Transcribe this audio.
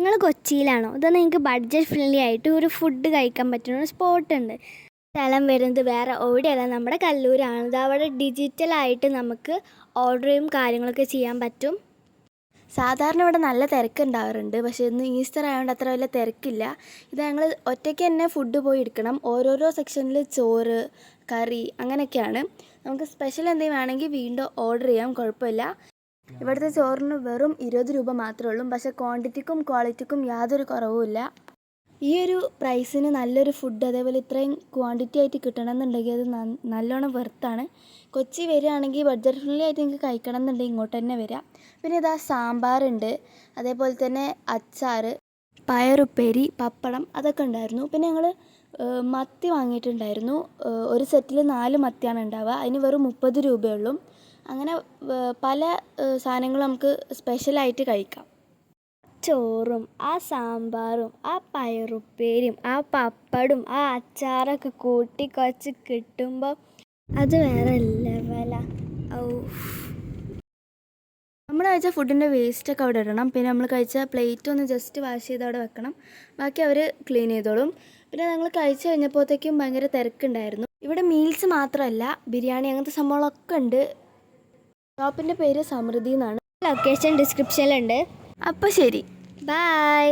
നിങ്ങൾ കൊച്ചിയിലാണോ? ഇതാ നിങ്ങൾക്ക് ബഡ്ജറ്റ് ഫ്രണ്ട്ലി ആയിട്ട് ഒരു ഫുഡ് കഴിക്കാൻ പറ്റുന്ന ഒരു സ്പോട്ട് ഉണ്ട്. സ്ഥലം വരുന്നത് വേറെ എവിടെയല്ല, നമ്മുടെ കല്ലൂരാണ്. ഇത് അവിടെ ഡിജിറ്റലായിട്ട് നമുക്ക് ഓർഡറും കാര്യങ്ങളൊക്കെ ചെയ്യാൻ പറ്റും. സാധാരണ ഇവിടെ നല്ല തിരക്കുണ്ടാവാറുണ്ട്, പക്ഷേ ഇന്ന് ഈസ്റ്റർ ആയതുകൊണ്ട് അത്ര വലിയ തിരക്കില്ല. ഇത് ഞങ്ങൾ ഒറ്റയ്ക്ക് തന്നെ ഫുഡ് പോയി എടുക്കണം. ഓരോരോ സെക്ഷനിൽ ചോറ്, കറി അങ്ങനെയൊക്കെയാണ്. നമുക്ക് സ്പെഷ്യൽ എന്തെങ്കിലും വേണമെങ്കിൽ വീണ്ടും ഓർഡർ ചെയ്യാം, കുഴപ്പമില്ല. ഇവിടുത്തെ ചോറിന് വെറും 20 രൂപ മാത്രമേ ഉള്ളൂ, പക്ഷേ ക്വാണ്ടിറ്റിക്കും ക്വാളിറ്റിക്കും യാതൊരു കുറവുമില്ല. ഈ ഒരു പ്രൈസിന് നല്ലൊരു ഫുഡ്, അതേപോലെ ഇത്രയും ക്വാണ്ടിറ്റി ആയിട്ട് കിട്ടണമെന്നുണ്ടെങ്കിൽ അത് നല്ലോണം വെർത്താണ്. കൊച്ചി വരികയാണെങ്കിൽ ബഡ്ജറ്റ് ഫ്രണ്ട്ലി ആയിട്ട് നിങ്ങൾക്ക് കഴിക്കണം എന്നുണ്ടെങ്കിൽ ഇങ്ങോട്ട് തന്നെ വരിക. പിന്നെ ഇതാ സാമ്പാറുണ്ട്, അതേപോലെ തന്നെ അച്ചാർ, പയറുപ്പേരി, പപ്പടം അതൊക്കെ ഉണ്ടായിരുന്നു. പിന്നെ ഞങ്ങൾ മത്തി വാങ്ങിയിട്ടുണ്ടായിരുന്നു. ഒരു സെറ്റിൽ 4 മത്തിയാണ് ഉണ്ടാവുക. അതിന് വെറും 30 രൂപയുള്ളൂ. അങ്ങനെ പല സാധനങ്ങളും നമുക്ക് സ്പെഷ്യലായിട്ട് കഴിക്കാം. ചോറും ആ സാമ്പാറും ആ പയറുപ്പേരും ആ പപ്പടും ആ അച്ചാറൊക്കെ കൂട്ടി കുഴച്ച് കിട്ടുമ്പോൾ അത് വേറെ ലെവലാ. ഔ, നമ്മൾ കഴിച്ച ഫുഡിൻ്റെ വേസ്റ്റൊക്കെ അവിടെ ഇടണം. പിന്നെ നമ്മൾ കഴിച്ച പ്ലേറ്റ് ഒന്ന് ജസ്റ്റ് വാഷ് ചെയ്ത് അവിടെ വെക്കണം. ബാക്കി അവർ ക്ലീൻ ചെയ്തോളും. പിന്നെ ഞങ്ങൾ കഴിച്ച് കഴിഞ്ഞപ്പോഴത്തേക്കും ഭയങ്കര തിരക്കുണ്ടായിരുന്നു. ഇവിടെ മീൽസ് മാത്രമല്ല, ബിരിയാണി അങ്ങനത്തെ സംഭവങ്ങളൊക്കെ ഉണ്ട്. ഷോപ്പിൻ്റെ പേര് സമൃദ്ധി എന്നാണ്. ലൊക്കേഷൻ ഡിസ്ക്രിപ്ഷനിലുണ്ട്. അപ്പോൾ ശരി, ബൈ.